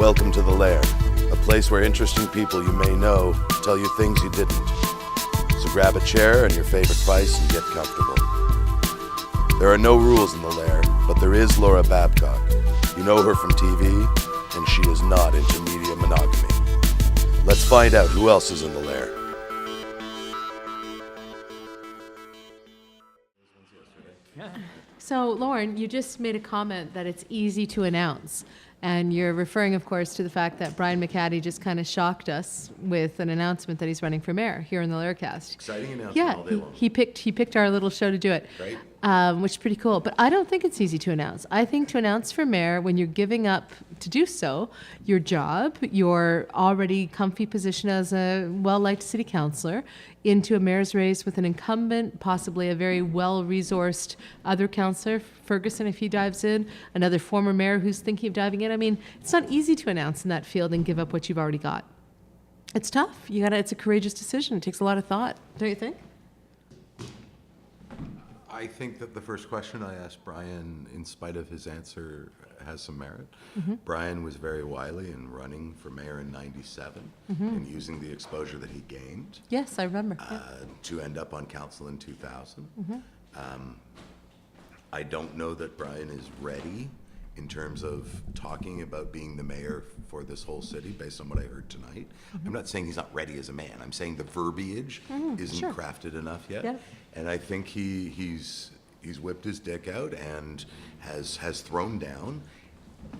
Welcome to the Lair, a place where interesting people you may know tell you things you didn't. So grab a chair and your favorite vice and get comfortable. There are no rules in the Lair, but there is Laura Babcock. You know her from TV, and she is not into media monogamy. Let's find out who else is in the Lair. So, Lauren, you just made a comment that it's easy to announce. And you're referring, of course, to the fact that Brian McCaddy just kind of shocked us with an announcement that he's running for mayor here in the Laircast. Exciting announcement all day long. He picked our little show to do it. Right. Which is pretty cool. But I don't think it's easy to announce. I think to announce for mayor, when you're giving up to do so, your job, your already comfy position as a well-liked city councillor, into a mayor's race with an incumbent, possibly a very well-resourced other councillor, Ferguson, if he dives in, another former mayor who's thinking of diving in. I mean, it's not easy to announce in that field and give up what you've already got. It's tough. It's a courageous decision. It takes a lot of thought, don't you think? I think that the first question I asked Brian, in spite of his answer, has some merit. Mm-hmm. Brian was very wily in running for mayor in '97 and using the exposure that he gained Yes, I remember. to end up on council in 2000. I don't know that Brian is ready in terms of talking about being the mayor for this whole city, based on what I heard tonight. I'm not saying he's not ready as a man. I'm saying the verbiage isn't crafted enough yet. Yep. And I think he's whipped his dick out and has thrown down.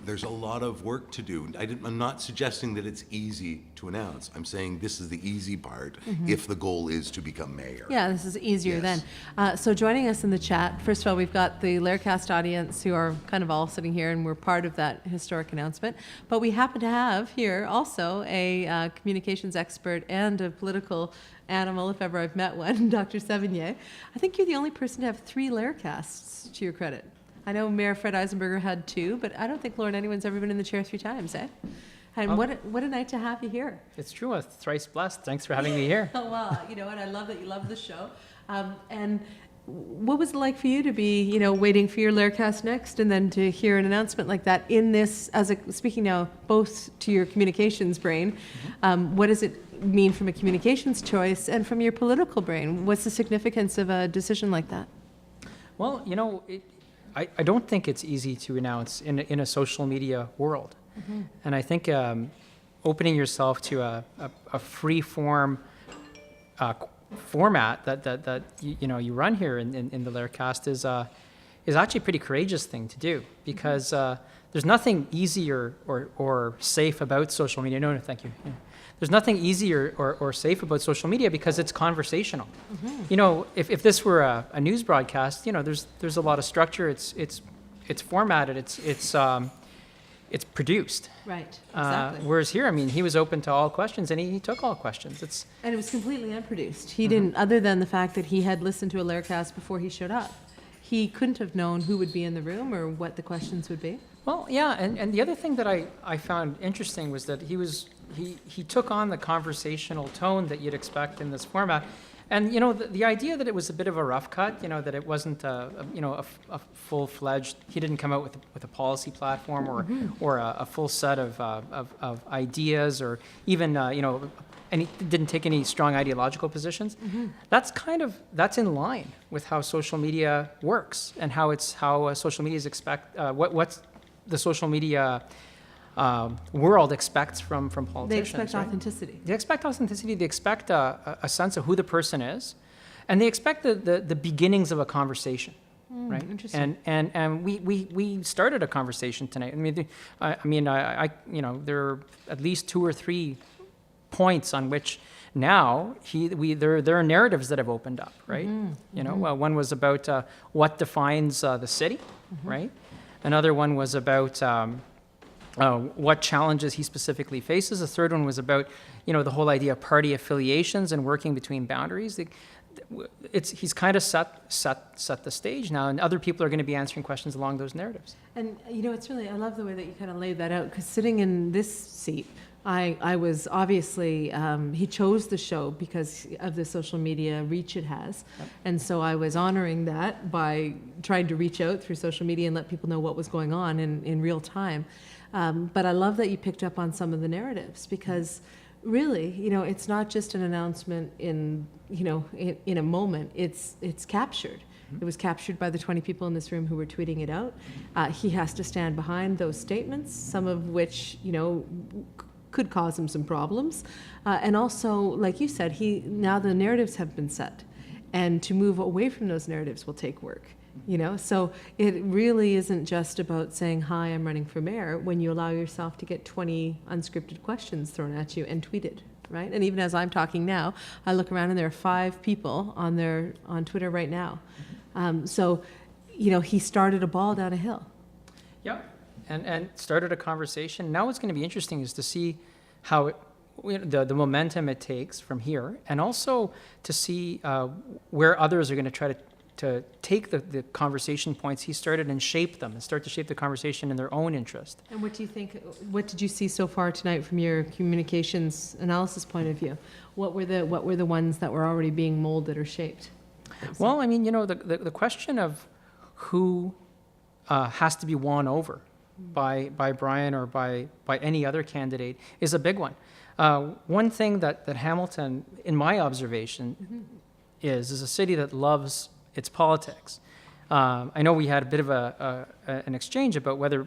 There's a lot of work to do. I'm not suggesting that it's easy to announce. I'm saying this is the easy part if the goal is to become mayor. Yeah, this is easier Yes. then. So joining us in the chat, first of all, we've got the Laircast audience who are kind of all sitting here, and we're part of that historic announcement. But we happen to have here also a communications expert and a political animal, if ever I've met one, Dr. Sevigny. I think you're the only person to have 3 Laircasts, to your credit. I know Mayor Fred Eisenberger had 2, but I don't think, Lauren, anyone's ever been in the chair 3 times, eh? And what a night to have you here. It's true. I'm thrice blessed. Thanks for having me here. Oh, well, you know what? I love that you love the show. And what was it like for you to be, waiting for your Laircast next and then to hear an announcement like that in this, speaking now both to your communications brain, what does it mean from a communications choice and from your political brain? What's the significance of a decision like that? Well, I don't think it's easy to announce in a social media world. And I think opening yourself to a free form format that you run here in the Laircast is actually a pretty courageous thing to do, because there's nothing easy or safe about social media. No, thank you. Yeah. There's nothing easy or safe about social media because it's conversational. If this were a news broadcast, there's a lot of structure. It's formatted. It's produced. Right. Exactly. Whereas here, he was open to all questions, and he took all questions. And it was completely unproduced. He didn't, other than the fact that he had listened to a Laircast before he showed up. He couldn't have known who would be in the room or what the questions would be. Well, yeah, and the other thing that I found interesting was that he took on the conversational tone that you'd expect in this format. And, the idea that it was a bit of a rough cut, that it wasn't a full-fledged, he didn't come out with a policy platform or a full set of ideas, or even, and he didn't take any strong ideological positions. That's in line with how social media works, and how social media's what's the social media world expects from politicians. They expect right? authenticity. They expect authenticity. They expect a sense of who the person is, and they expect the beginnings of a conversation, right? Interesting. And we started a conversation tonight. There are at least 2 or 3 points on which now there are narratives that have opened up, right? One was about what defines the city, right? Another one was about what challenges he specifically faces. The third one was about, the whole idea of party affiliations and working between boundaries. He's kind of set the stage now, and other people are going to be answering questions along those narratives. And it's really, I love the way that you kind of laid that out, because sitting in this seat I was obviously, he chose the show because of the social media reach it has. And so I was honoring that by trying to reach out through social media and let people know what was going on in real time. But I love that you picked up on some of the narratives, because really, it's not just an announcement in a moment, it's captured. It was captured by the 20 people in this room who were tweeting it out. He has to stand behind those statements, some of which, could cause him some problems. And also, like you said, now the narratives have been set. And to move away from those narratives will take work. So it really isn't just about saying, hi, I'm running for mayor, when you allow yourself to get 20 unscripted questions thrown at you and tweeted, right? And even as I'm talking now, I look around and there are 5 people on Twitter right now. So, he started a ball down a hill. Yeah, and started a conversation. Now what's going to be interesting is to see how the momentum it takes from here, and also to see where others are going to try to take the conversation points he started and shape them, and start to shape the conversation in their own interest. And what do you think, what did you see so far tonight from your communications analysis point of view? What were the ones that were already being molded or shaped? Well, I mean, the question of who has to be won over by Brian or by any other candidate is a big one. One thing that Hamilton, in my observation, is a city that loves its politics. I know we had a bit of an exchange about whether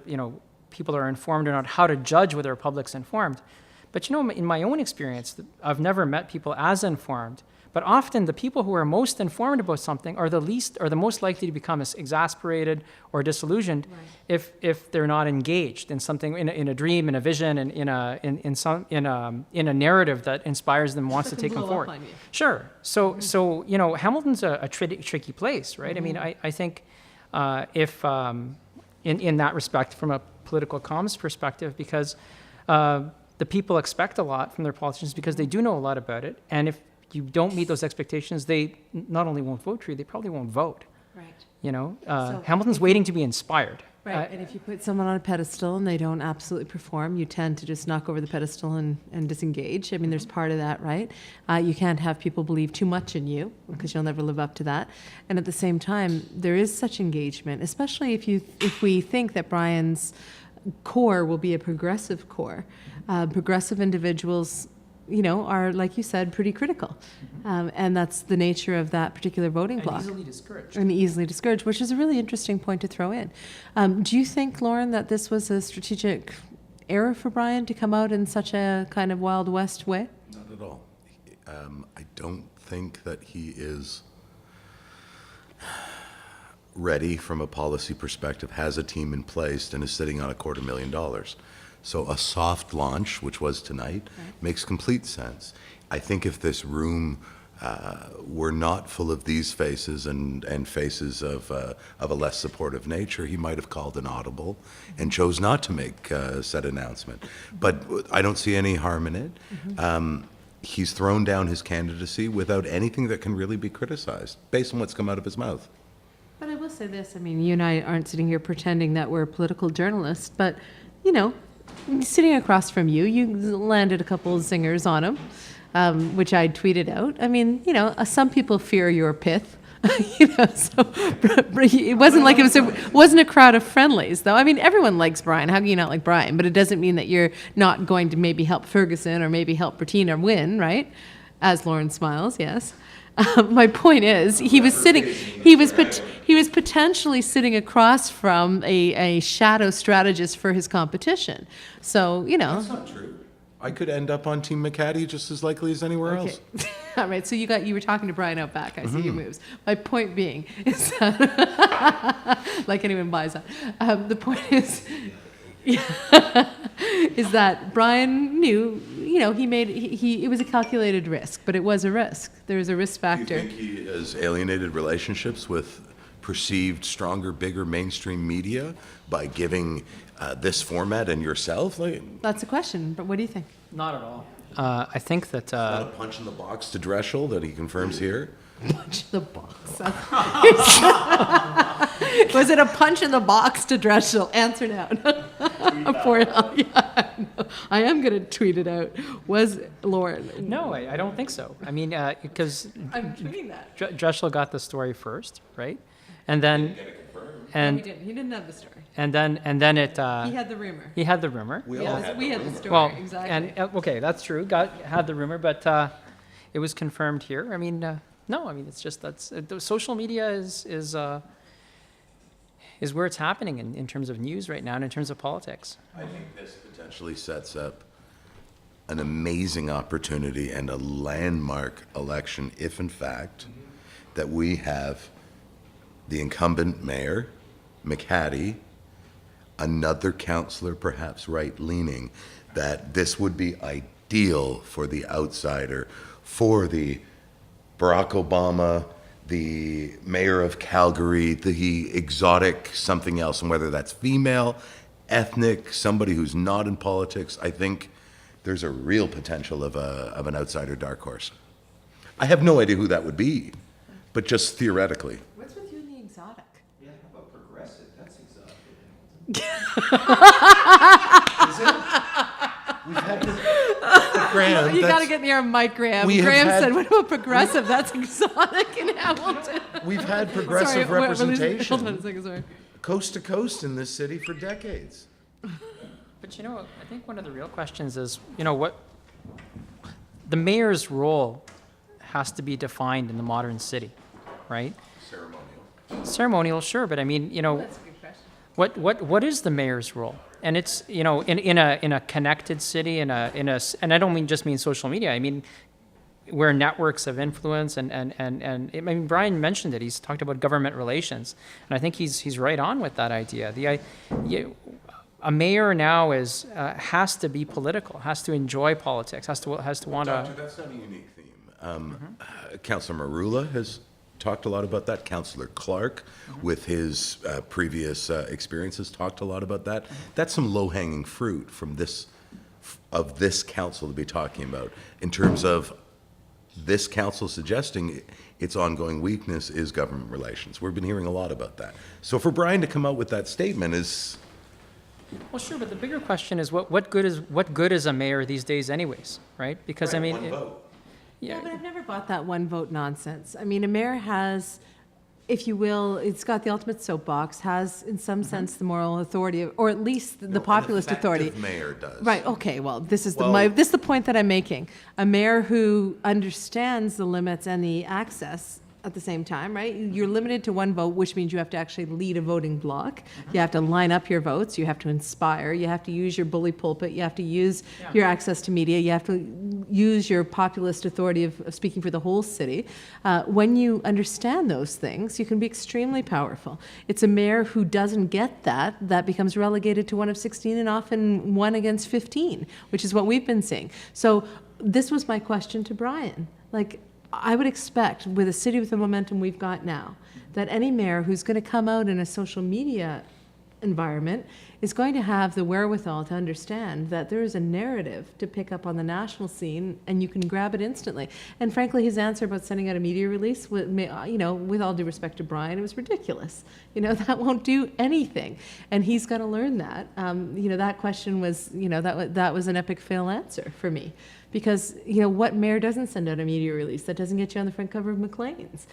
people are informed or not, how to judge whether a public's informed. But in my own experience, I've never met people as informed. But often the people who are most informed about something are the most likely to become exasperated or disillusioned if they're not engaged in something, in a dream, in a vision, and in a narrative that inspires them, wants to take them forward. Sure. So Hamilton's a tricky place, right? I mean, I think if in that respect, from a political comms perspective, because the people expect a lot from their politicians because they do know a lot about it, and if you don't meet those expectations, they not only won't vote for you, they probably won't vote. Right. Hamilton's waiting to be inspired. Right, and if you put someone on a pedestal and they don't absolutely perform, you tend to just knock over the pedestal and disengage. I mean, there's part of that, right? You can't have people believe too much in you, because you'll never live up to that. And at the same time, there is such engagement, especially if we think that Brian's core will be a progressive core. Progressive individuals are, like you said, pretty critical. And that's the nature of that particular voting bloc. And easily discouraged, which is a really interesting point to throw in. Do you think, Lauren, that this was a strategic error for Brian to come out in such a kind of Wild West way? Not at all. I don't think that he is ready from a policy perspective, has a team in place, and is sitting on $250,000. So a soft launch, which was tonight, makes complete sense. I think if this room were not full of these faces and faces of a less supportive nature, he might have called an audible and chose not to make said announcement. But I don't see any harm in it. He's thrown down his candidacy without anything that can really be criticized, based on what's come out of his mouth. But I will say this, I mean, you and I aren't sitting here pretending that we're political journalists, but, sitting across from you, you landed a couple of zingers on him, which I tweeted out. I mean, some people fear your pith, so it wasn't like it wasn't a crowd of friendlies, though. I mean, everyone likes Brian. How can you not like Brian? But it doesn't mean that you're not going to maybe help Ferguson or maybe help Bertina win, right? As Lauren smiles, yes. My point is, he was potentially sitting across from a shadow strategist for his competition. So, That's not true. I could end up on Team McCaddy just as likely as anywhere else. All right, so you were talking to Brian out back. I see your moves. My point being is that, like anyone buys that, the point is, is that Brian knew, it was a calculated risk, but it was a risk. There was a risk factor. Do you think he has alienated relationships with perceived stronger, bigger mainstream media by giving this format and yourself? That's a question, but what do you think? Not at all. I think that... Is that a punch in the box to Dreschel that he confirms here? Punch in the box. Was it a punch in the box to Dreschel? Answer now. I am going to tweet it out. Was Lauren? No, I don't think so. I mean, because I'm tweeting that. Dreschel got the story first, right? And then, No, he didn't. He didn't have the story. and then it. He had the rumor. He had the rumor. We Yeah, all so had we the had the rumor. story. Well, exactly. and okay, that's true. Had the rumor, but it was confirmed here. I mean, no, I mean it's just the social media is where it's happening in terms of news right now and in terms of politics. I think this potentially sets up an amazing opportunity and a landmark election if, in fact, that we have the incumbent mayor, McHattie, another councillor, perhaps right-leaning, that this would be ideal for the outsider, for the Barack Obama, the mayor of Calgary, the exotic something else, and whether that's female, ethnic, somebody who's not in politics, I think there's a real potential of an outsider dark horse. I have no idea who that would be, but just theoretically. What's with you and the exotic? Yeah, how about progressive? That's exotic. We've had Graham, You got to get near a mic, Graham. We have Graham had- said, "What about progressive? That's exotic in Hamilton." we've had progressive Sorry, representation Hold on a second. Sorry. coast to coast in this city for decades. But I think one of the real questions is, what the mayor's role has to be defined in the modern city, right? Ceremonial, sure, but I mean, That's a good question. what is the mayor's role? And it's, in a connected city, and I don't mean social media. I mean, where networks of influence and I mean, Brian mentioned it. He's talked about government relations, and I think he's right on with that idea. A mayor now has to be political, has to enjoy politics, has to want Doctor, to. that's not a unique theme. Councillor Marula has talked a lot about that. Councillor Clark, with his previous experiences, talked a lot about that. That's some low-hanging fruit from this council to be talking about in terms of this council suggesting its ongoing weakness is government relations. We've been hearing a lot about that. So for Brian to come out with that statement is. Well, sure, but the bigger question is what good is a mayor these days, anyways, right? Because I mean, One vote. Yeah, but I've never bought that one vote nonsense. I mean, a mayor has, if you will, it's got the ultimate soapbox, has in some sense the moral authority, or at least the populist An authority. effective mayor does. Right. Okay. Well, this is Well- this is the point that I'm making. A mayor who understands the limits and the access at the same time, right? You're limited to one vote, which means you have to actually lead a voting block. You have to line up your votes. You have to inspire. You have to use your bully pulpit. You have to use your access to media. You have to use your populist authority of speaking for the whole city. When you understand those things, you can be extremely powerful. It's a mayor who doesn't get that becomes relegated to one of 16 and often 1 against 15, which is what we've been seeing. So this was my question to Brian. Like, I would expect, with a city with the momentum we've got now, that any mayor who's going to come out in a social media environment is going to have the wherewithal to understand that there is a narrative to pick up on the national scene, and you can grab it instantly. And frankly, his answer about sending out a media release, with all due respect to Brian, it was ridiculous. That won't do anything, and he's got to learn that. That question was, that was an epic fail answer for me. Because, what mayor doesn't send out a media release that doesn't get you on the front cover of Maclean's?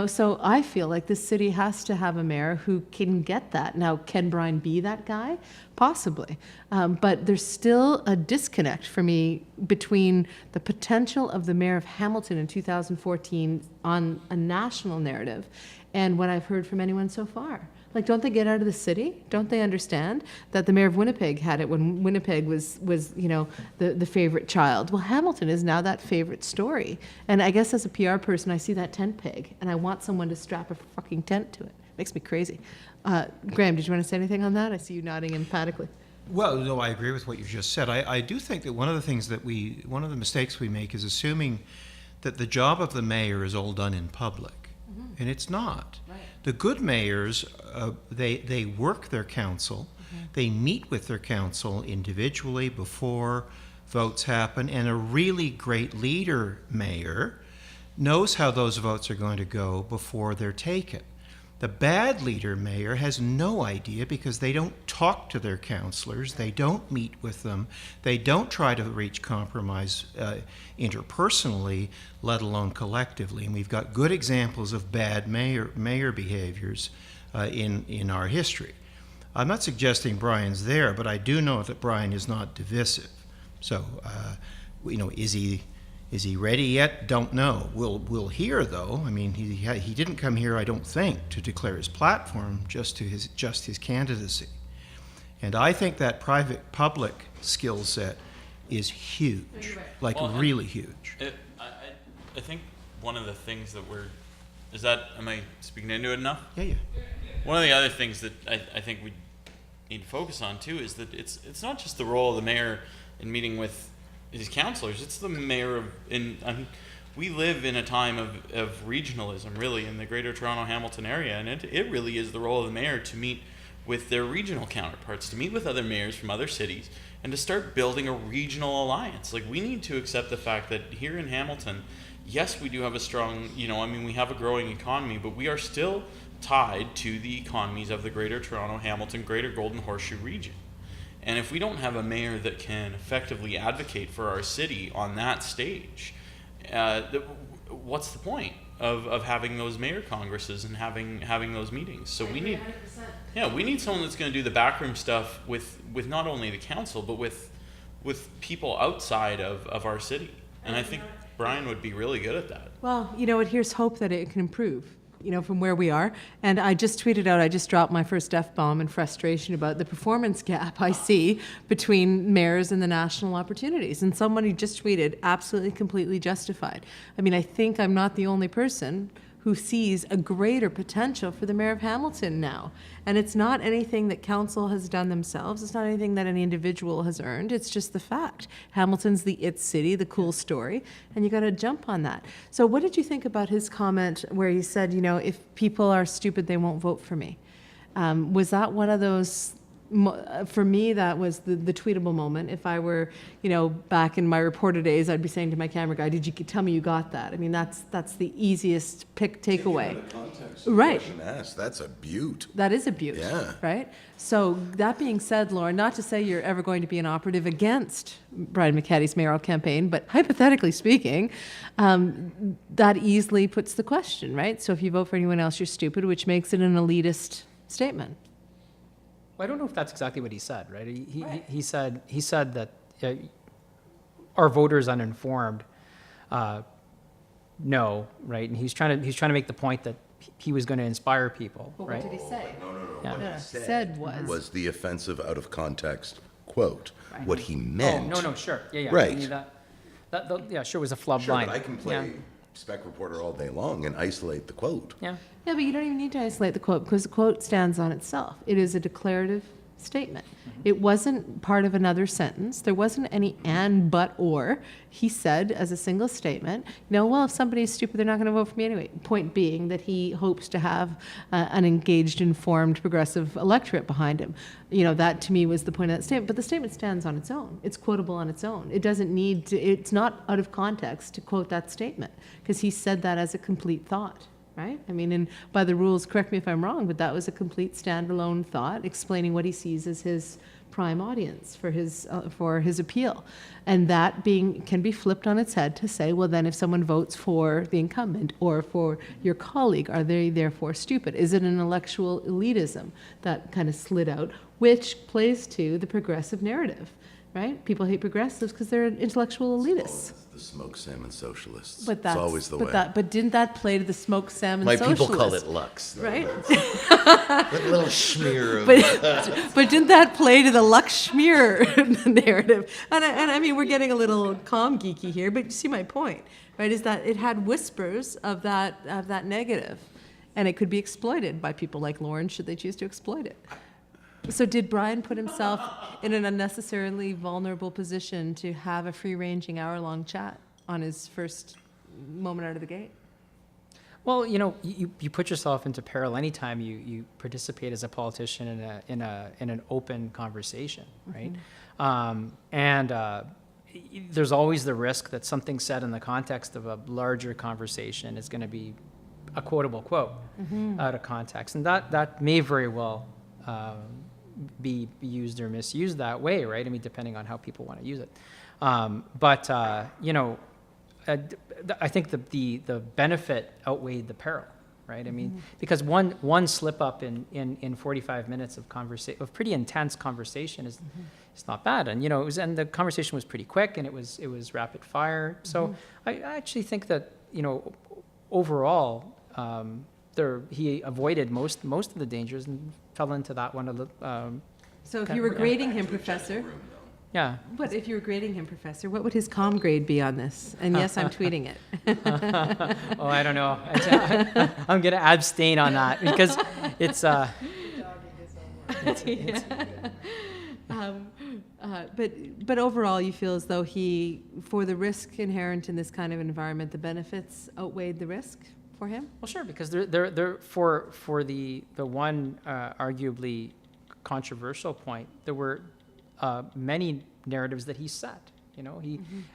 So I feel like this city has to have a mayor who can get that. Now, can Brian be that guy? Possibly. But there's still a disconnect for me between the potential of the mayor of Hamilton in 2014 on a national narrative and what I've heard from anyone so far. Like, don't they get out of the city? Don't they understand that the mayor of Winnipeg had it when Winnipeg was the favorite child? Well, Hamilton is now that favorite story. And I guess as a PR person, I see that tent peg, and I want someone to strap a fucking tent to it. Makes me crazy. Graham, did you want to say anything on that? I see you nodding emphatically. Well, no, I agree with what you just said. I do think that one of the mistakes we make is assuming that the job of the mayor is all done in public. And it's not. Right. The good mayors, they work their council, they meet with their council individually before votes happen, and a really great leader mayor knows how those votes are going to go before they're taken. The bad leader mayor has no idea because they don't talk to their councillors, they don't meet with them, they don't try to reach compromise interpersonally, let alone collectively. And we've got good examples of bad mayor behaviors in our history. I'm not suggesting Brian's there, but I do know that Brian is not divisive. So, is he ready yet? Don't know. We'll hear though. I mean, he didn't come here, I don't think, to declare his platform, just his candidacy. And I think that private-public skill set is huge, really huge. I think one of the things that am I speaking into it enough? Yeah. One of the other things that I think we need to focus on too is that it's not just the role of the mayor in meeting with his councillors, it's the mayor we live in a time of regionalism, really, in the Greater Toronto Hamilton area, and it really is the role of the mayor to meet with their regional counterparts, to meet with other mayors from other cities, and to start building a regional alliance. Like, we need to accept the fact that here in Hamilton, yes, we do have a strong, we have a growing economy, but we are still tied to the economies of the Greater Toronto Hamilton, Greater Golden Horseshoe region. And if we don't have a mayor that can effectively advocate for our city on that stage, what's the point of having those mayor congresses and having those meetings? So we need someone that's going to do the backroom stuff with not only the council, but with people outside of our city. And I think Brian would be really good at that. Well, here's hope that it can improve, from where we are. And I just tweeted out, I just dropped my first F-bomb in frustration about the performance gap I see between mayors and the national opportunities. And somebody just tweeted, absolutely, completely justified. I mean, I think I'm not the only person who sees a greater potential for the mayor of Hamilton now. And it's not anything that council has done themselves. It's not anything that any individual has earned. It's just the fact. Hamilton's the it city, the cool story, and you got to jump on that. So what did you think about his comment where he said, if people are stupid, they won't vote for me? Was that one of those, for me, that was the tweetable moment. If I were, back in my reporter days, I'd be saying to my camera guy, did you tell me you got that? I mean, that's the easiest takeaway. Right. That's a beaut. That is a beaut. Yeah. Right? So that being said, Lauren, not to say you're ever going to be an operative against Brian McCaddy's mayoral campaign, but hypothetically speaking, that easily puts the question, right? So if you vote for anyone else, you're stupid, which makes it an elitist statement. Well, I don't know if that's exactly what he said, right? He said that our voters uninformed, no, right? And he's trying to make the point that he was going to inspire people, But right? what did he say? No. Yeah. What he Said was the offensive, out of context quote. Right. What he meant. Oh, no, sure. Yeah. Right. I mean, that sure was a flub Sure, line. but I can play spec reporter all day long and isolate the quote. Yeah. Yeah, but you don't even need to isolate the quote because the quote stands on itself. It is a declarative statement. It wasn't part of another sentence. There wasn't any and, but, or. He said as a single statement, well, if somebody's stupid, they're not going to vote for me anyway. Point being that he hopes to have an engaged, informed, progressive electorate behind him. That to me was the point of that statement. But the statement stands on its own. It's quotable on its own. It doesn't need to, it's not out of context to quote that statement because he said that as a complete thought. Right? I mean, and by the rules, correct me if I'm wrong, but that was a complete standalone thought explaining what he sees as his prime audience for his appeal. And that can be flipped on its head to say, well, then if someone votes for the incumbent or for your colleague, are they therefore stupid? Is it an intellectual elitism that kind of slid out, which plays to the progressive narrative? Right? People hate progressives because they're intellectual elitists. The smoked salmon socialists. But that's it's always the way. But didn't that play to the smoked salmon My socialists? people call it Lux. Though. Right? A little smear of. But didn't that play to the Lux Schmear narrative? And I mean, we're getting a little calm geeky here, but you see my point, right? Is that it had whispers of that negative, and it could be exploited by people like Lauren should they choose to exploit it. So did Brian put himself in an unnecessarily vulnerable position to have a free-ranging hour-long chat on his first moment out of the gate? Well, you put yourself into peril anytime you participate as a politician in an open conversation, right? Mm-hmm. There's always the risk that something said in the context of a larger conversation is going to be a quotable quote out of context. And that may very well be used or misused that way, right? I mean, depending on how people want to use it. I think the benefit outweighed the peril, right? I mean, because one slip up in 45 minutes of pretty intense conversation is it's not bad. And and the conversation was pretty quick, and it was rapid fire. So I actually think that overall he avoided most of the dangers and fell into that one a little. So if you were grading him, Professor, Yeah. but if you were grading him, Professor, what would his comm grade be on this? And yes, I'm tweeting it. Oh, I don't know. I'm going to abstain on that because it's. But overall, you feel as though for the risk inherent in this kind of environment, the benefits outweighed the risk for him? Well, sure, because they're for the one arguably controversial point, there were many narratives that he set.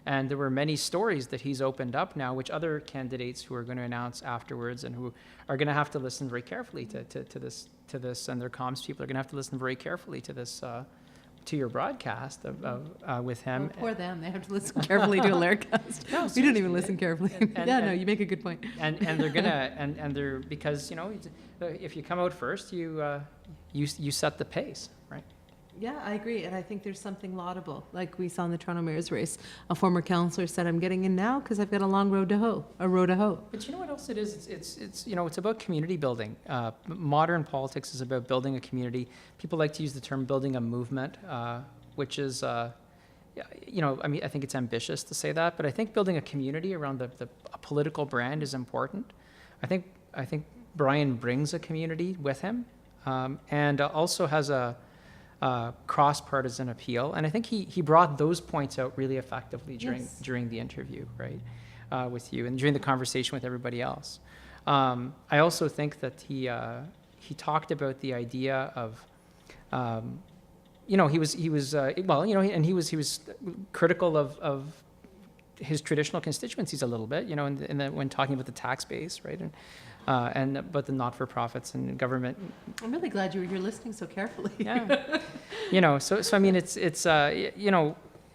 And there were many stories that he's opened up now, which other candidates who are going to announce afterwards and who are going to have to listen very carefully to this, and their comms people are going to have to listen very carefully to this. To your broadcast with him. Oh, poor them. They have to listen carefully to a Laircast. No, we don't even listen carefully. You make a good point. And they're gonna and they're because if you come out first, you set the pace, right? Yeah, I agree, and I think there's something laudable. Like we saw in the Toronto mayor's race, a former councillor said, "I'm getting in now because I've got a long road to hoe, a road to hoe." But you know what else it is? It's about community building. Modern politics is about building a community. People like to use the term building a movement, which is, I think it's ambitious to say that, but I think building a community around a political brand is important. I think Brian brings a community with him, and also has a cross-partisan appeal, and I think he brought those points out really effectively during the interview, right, with you, and during the conversation with everybody else. I also think that he talked about the idea of, he was critical of his traditional constituencies a little bit, when talking about the tax base, right, but the not-for-profits and government. I'm really glad you were here listening so carefully. Yeah, so I mean,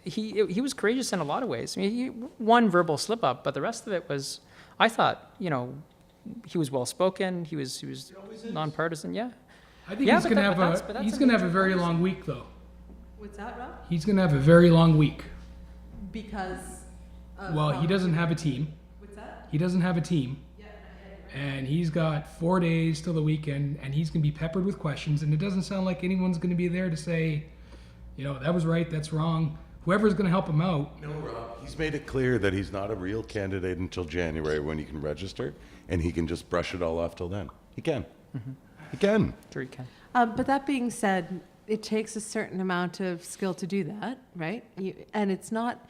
he was courageous in a lot of ways. I mean, one verbal slip-up, but the rest of it was, I thought, he was well-spoken. He was nonpartisan. Yeah. I think he's gonna have a very long week, though. What's that, Rob? He's gonna have a very long week. Because. He doesn't have a team. What's that? He doesn't have a team. And he's got 4 days till the weekend, and he's going to be peppered with questions, and it doesn't sound like anyone's going to be there to say, that was right, that's wrong. Whoever's going to help him out. No, Rob, he's made it clear that he's not a real candidate until January when he can register, and he can just brush it all off till then. He can. He can. Sure, he can. But that being said, it takes a certain amount of skill to do that, right? And it's not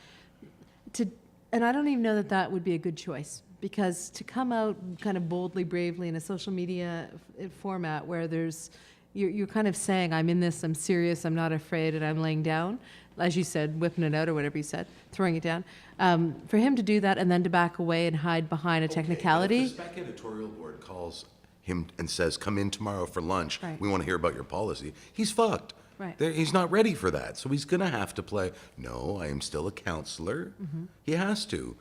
and I don't even know that would be a good choice. Because to come out kind of boldly, bravely in a social media format where you're kind of saying, I'm in this, I'm serious, I'm not afraid, and I'm laying down, as you said, whipping it out or whatever you said, throwing it down. For him to do that and then to back away and hide behind a technicality. If the Spec editorial board calls him and says, come in tomorrow for lunch, Right. we want to hear about your policy, he's fucked. Right. He's not ready for that. So he's going to have to play, no, I am still a counselor. He has to.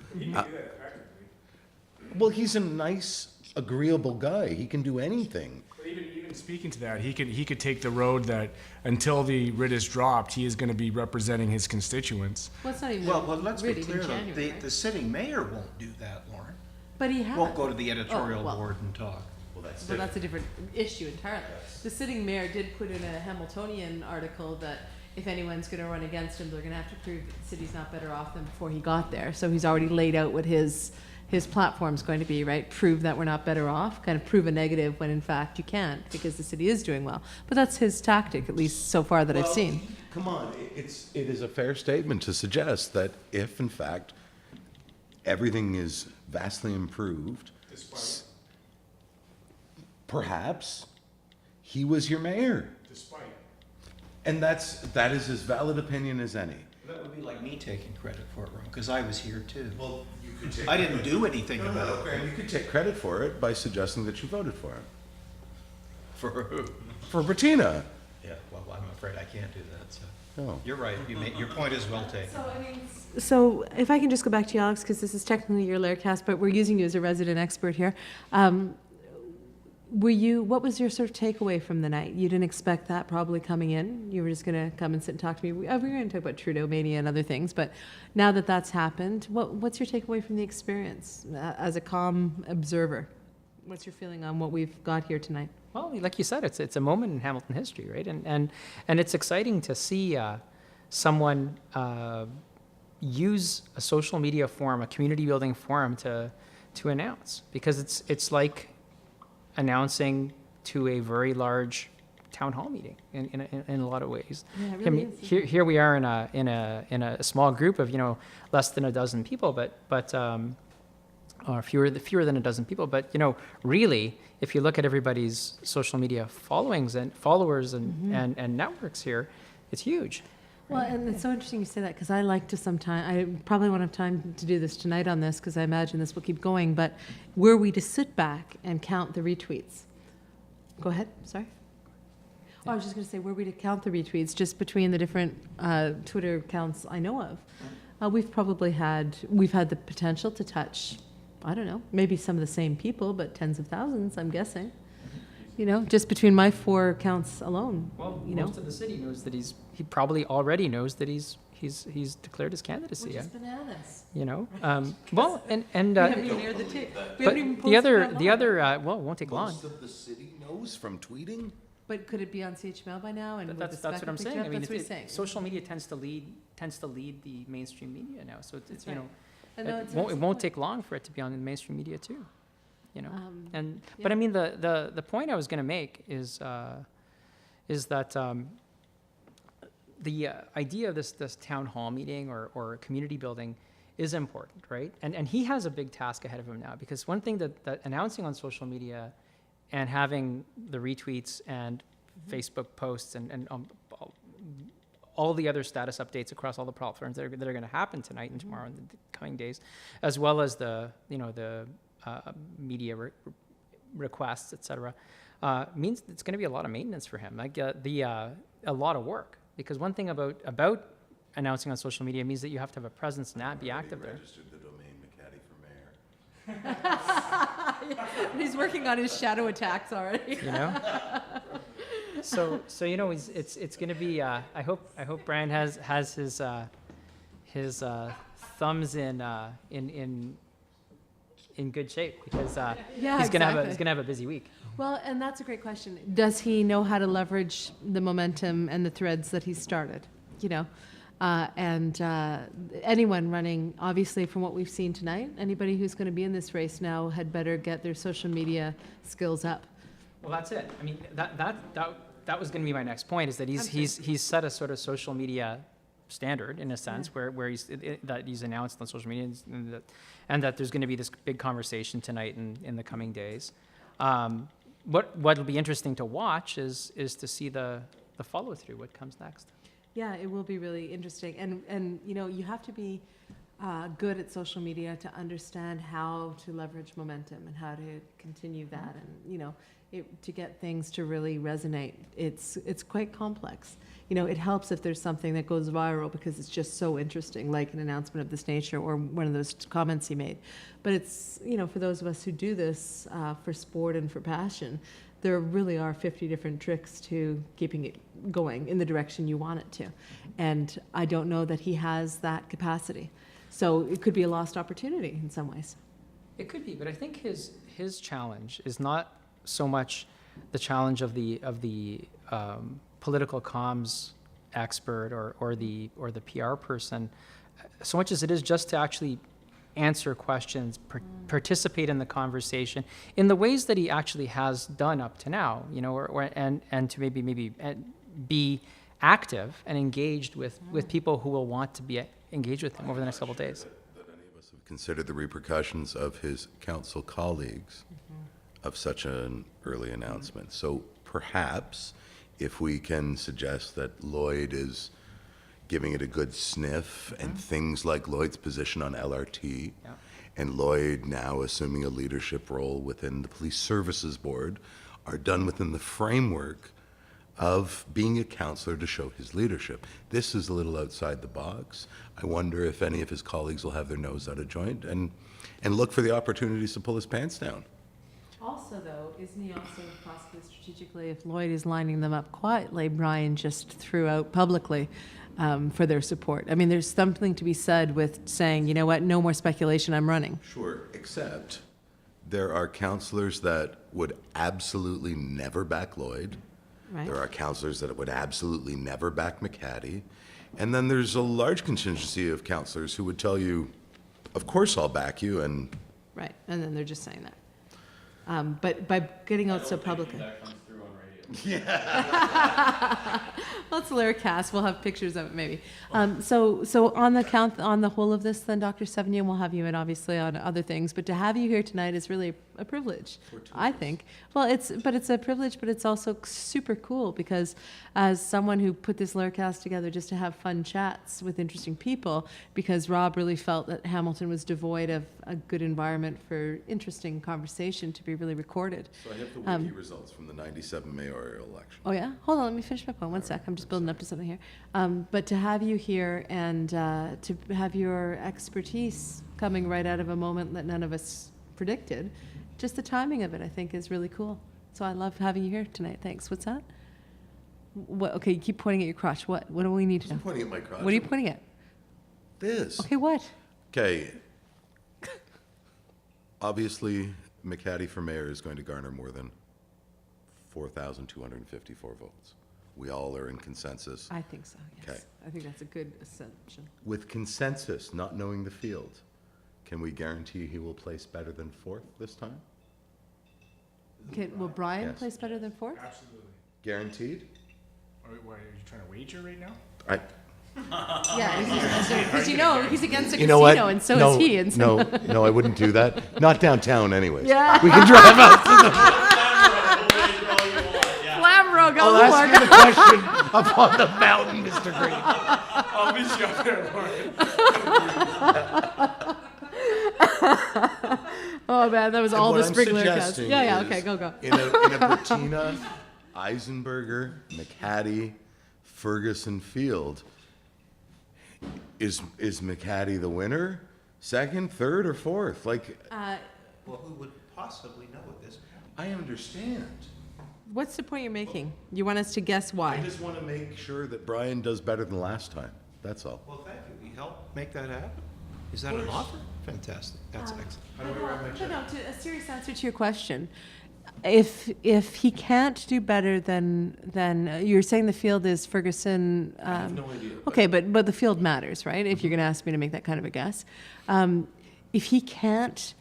Well, he's a nice, agreeable guy. He can do anything. But even speaking to that, he could take the road that until the writ is dropped, he is going to be representing his constituents. Well, it's not even Well, let's be really clear, in though. January, right? The sitting mayor won't do that, Lauren. But he has. Won't go to the editorial Oh, well. board and talk. Well, that's Well, that's a different issue entirely. The sitting mayor did put in a Hamiltonian article that if anyone's going to run against him, they're going to have to prove that the city's not better off than before he got there. So he's already laid out what his platform's going to be, right? Prove that we're not better off, kind of prove a negative when in fact you can't because the city is doing well. But that's his tactic, at least so far that I've seen. Come on, it is a fair statement to suggest that if, in fact, everything is vastly improved, perhaps he was your mayor. Despite. And that is as valid opinion as any. That would be like me taking credit for it, Ron, because I was here too. Well, you could take. I didn't do anything about it. Graham, you could take credit for it by suggesting that you voted for him. For who? For Bettina. Yeah, well, I'm afraid I can't do that, so. Oh. You're right, your point is well taken. So if I can just go back to you, Alex, because this is technically your Laircast, but we're using you as a resident expert here. What was your sort of takeaway from the night? You didn't expect that probably coming in. You were just going to come and sit and talk to me. We were going to talk about Trudeau mania and other things, but now that that's happened, what's your takeaway from the experience as a calm observer? What's your feeling on what we've got here tonight? Well, like you said, it's a moment in Hamilton history, right? And it's exciting to see someone use a social media forum, a community building forum to announce, because it's like announcing to a very large town hall meeting in a lot of ways. Yeah, it I really mean, is. here we are in a small group of less than a dozen people, but or fewer than a dozen people. But really, if you look at everybody's social media followings and followers and networks here, it's huge. Well, and it's so interesting you say that, because I like to sometimes, I probably won't have time to do this tonight on this, because I imagine this will keep going, but were we to sit back and count the retweets? Go ahead, sorry. Oh, I was just going to say, were we to count the retweets just between the different Twitter accounts I know of, we've had the potential to touch, I don't know, maybe some of the same people, but tens of thousands, I'm guessing. Just between my 4 accounts alone. Well, most of the city knows that he probably already knows that he's declared his candidacy. Which is bananas. Well, and We haven't even aired the tape. We but haven't even the posted other it the online. other well, it won't take long. Most of the city knows from tweeting. But could it be on CHML by now? And That's with the what spec I'm picked saying. up? I mean, That's what he's saying. social media tends to lead the mainstream media now. So it's right. And no, it it's won't really take long for it to be on the mainstream media too. But yeah. I mean the point I was going to make is that the idea of this town hall meeting or community building is important, right? And he has a big task ahead of him now, because one thing that announcing on social media and having the retweets and Facebook posts and all the other status updates across all the platforms that are going to happen tonight and tomorrow and the coming days, as well as the media requests, etc., means it's going to be a lot of maintenance for him. A lot of work, because one thing about announcing on social media means that you have to have a presence and be active there. Registered the domain McCaddy for mayor. He's working on his shadow attacks already. So it's going to be. I hope Brian has his thumbs in good shape, because Yeah, he's gonna exactly. have a busy week. Well, and that's a great question. Does he know how to leverage the momentum and the threads that he started? Anyone running, obviously, from what we've seen tonight, anybody who's going to be in this race now had better get their social media skills up. Well, that's it. I mean, that was going to be my next point, is that he's set a sort of social media standard, in a sense, where he's announced on social media, and that there's going to be this big conversation tonight and in the coming days. What'll be interesting to watch is to see the follow through. What comes next? Yeah, it will be really interesting. And you have to be good at social media to understand how to leverage momentum and how to continue that, and to get things to really resonate. It's quite complex. It helps if there's something that goes viral because it's just so interesting, like an announcement of this nature or one of those comments he made. But it's, for those of us who do this for sport and for passion, there really are 50 different tricks to keeping it going in the direction you want it to. And I don't know that he has that capacity. So it could be a lost opportunity in some ways. It could be, but I think his challenge is not so much the challenge of the political comms expert or the PR person, so much as it is just to actually answer questions, participate in the conversation in the ways that he actually has done up to now, and to maybe be active and engaged with people who will want to be engaged with him over the next couple of days. That any of us have considered the repercussions of his council colleagues of such an early announcement. So perhaps if we can suggest that Lloyd is giving it a good sniff, and things like Lloyd's position on LRT, and Lloyd now assuming a leadership role within the Police Services Board, are done within the framework of being a counselor to show his leadership. This is a little outside the box. I wonder if any of his colleagues will have their nose out of joint and look for the opportunities to pull his pants down. Also, though, isn't he also possibly strategically, if Lloyd is lining them up quietly, Brian just threw out publicly for their support? I mean, there's something to be said with saying, you know what, no more speculation, I'm running. Sure, except there are counselors that would absolutely never back Lloyd. Right. There are counselors that would absolutely never back McCaddy. And then there's a large contingency of counselors who would tell you, of course I'll back you, and Right, and then they're just saying that. But by getting out so publicly. That comes through on radio. Well, it's Laircast. We'll have pictures of it, maybe. So on the whole of this, then, Dr. Sevigny, and we'll have you in, obviously, on other things. But to have you here tonight is really a privilege, I think. Well, it's a privilege, but it's also super cool because as someone who put this Laircast together just to have fun chats with interesting people, because Rob really felt that Hamilton was devoid of a good environment for interesting conversation to be really recorded. so I have the wiki results from the 97 mayoral election. Oh yeah? Hold on, let me finish my point. One sec. I'm just building up to something here. But to have you here and to have your expertise coming right out of a moment that none of us predicted, just the timing of it, I think, is really cool. So I love having you here tonight. Thanks. What's that? What? Okay, you keep pointing at your crotch. What do we need to know? I'm pointing at my crotch. What are you pointing at? This. Okay, what? Okay. Obviously, McCaddy for mayor is going to garner more than 4,254 votes. We all are in consensus. I think so, yes. Okay. I think that's a good assumption. With consensus, not knowing the field, can we guarantee he will place better than fourth this time? Okay, will Brian Yes. place better than fourth? Absolutely. Guaranteed? Are you trying to wager right now? Yeah, because you know, he's against a You know what? casino, and so no, is he. And so no, I wouldn't do that. Not downtown, anyways. Yeah. We can drive out to the. Flamborough, go I'll for ask it. you the question up on the mountain, Mr. Green. I'll meet you up there, Lauren. Oh man, that was all what the I'm sprinkler cast. suggesting Yeah, is okay, go. In a Bettina, Eisenberger, McCaddy, Ferguson field, is McCaddy the winner? Second, third, or fourth? Like, Well, who would possibly know at this point? I understand. What's the point you're making? You want us to guess why? I just want to make sure that Brian does better than last time. That's all. Well, thank you. We help make that happen. Is that an offer? Fantastic. That's excellent. No, a serious answer to your question. If he can't do better than you're saying, the field is Ferguson. I have no idea. Okay, but the field matters, right? If you're going to ask me to make that kind of a guess, if he can't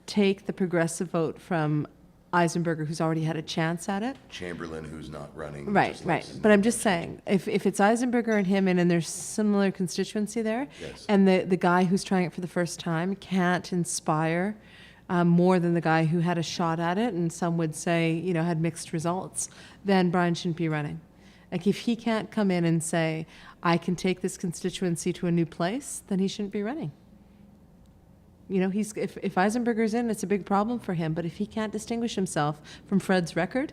take the progressive vote from Eisenberger, who's already had a chance at it. Chamberlain, who's not running. Right, just right. lives in But I'm just saying, if it's Eisenberger and him, and there's similar constituency there, Yes. and the guy who's trying it for the first time can't inspire more than the guy who had a shot at it, and some would say, had mixed results, then Brian shouldn't be running. Like, if he can't come in and say, I can take this constituency to a new place, then he shouldn't be running. If Eisenberger's in, it's a big problem for him. But if he can't distinguish himself from Fred's record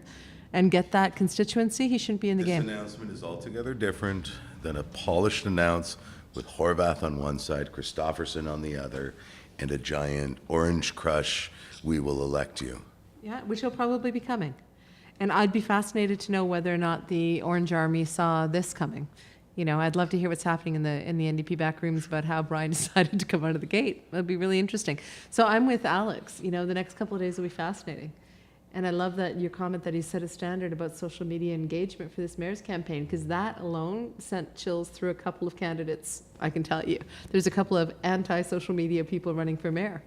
and get that constituency, he shouldn't be in the This game. announcement is altogether different than a polished announce with Horvath on one side, Christofferson on the other, and a giant orange crush, we will elect you. Yeah, which will probably be coming. And I'd be fascinated to know whether or not the Orange Army saw this coming. I'd love to hear what's happening in the NDP back rooms about how Brian decided to come out of the gate. That'd be really interesting. So I'm with Alex. The next couple of days will be fascinating. And I love that your comment that he set a standard about social media engagement for this mayor's campaign, because that alone sent chills through a couple of candidates, I can tell you. There's a couple of anti-social media people running for mayor.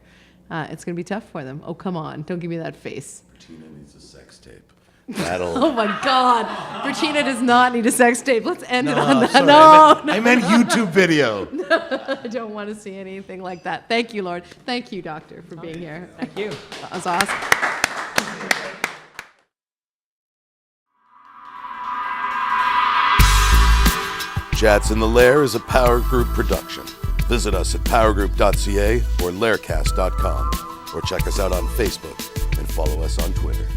It's going to be tough for them. Oh, come on. Don't give me that face. Tina needs a sex tape. That'll. Oh my God. Bertina does not need a sex tape. Let's end it on that. Sorry, No, I meant YouTube video. I don't want to see anything like that. Thank you, Lord. Thank you, Doctor, for being here. Thank you. That was awesome. Chats in the Lair is a Power Group production. Visit us at powergroup.ca or laircast.com, or check us out on Facebook and follow us on Twitter.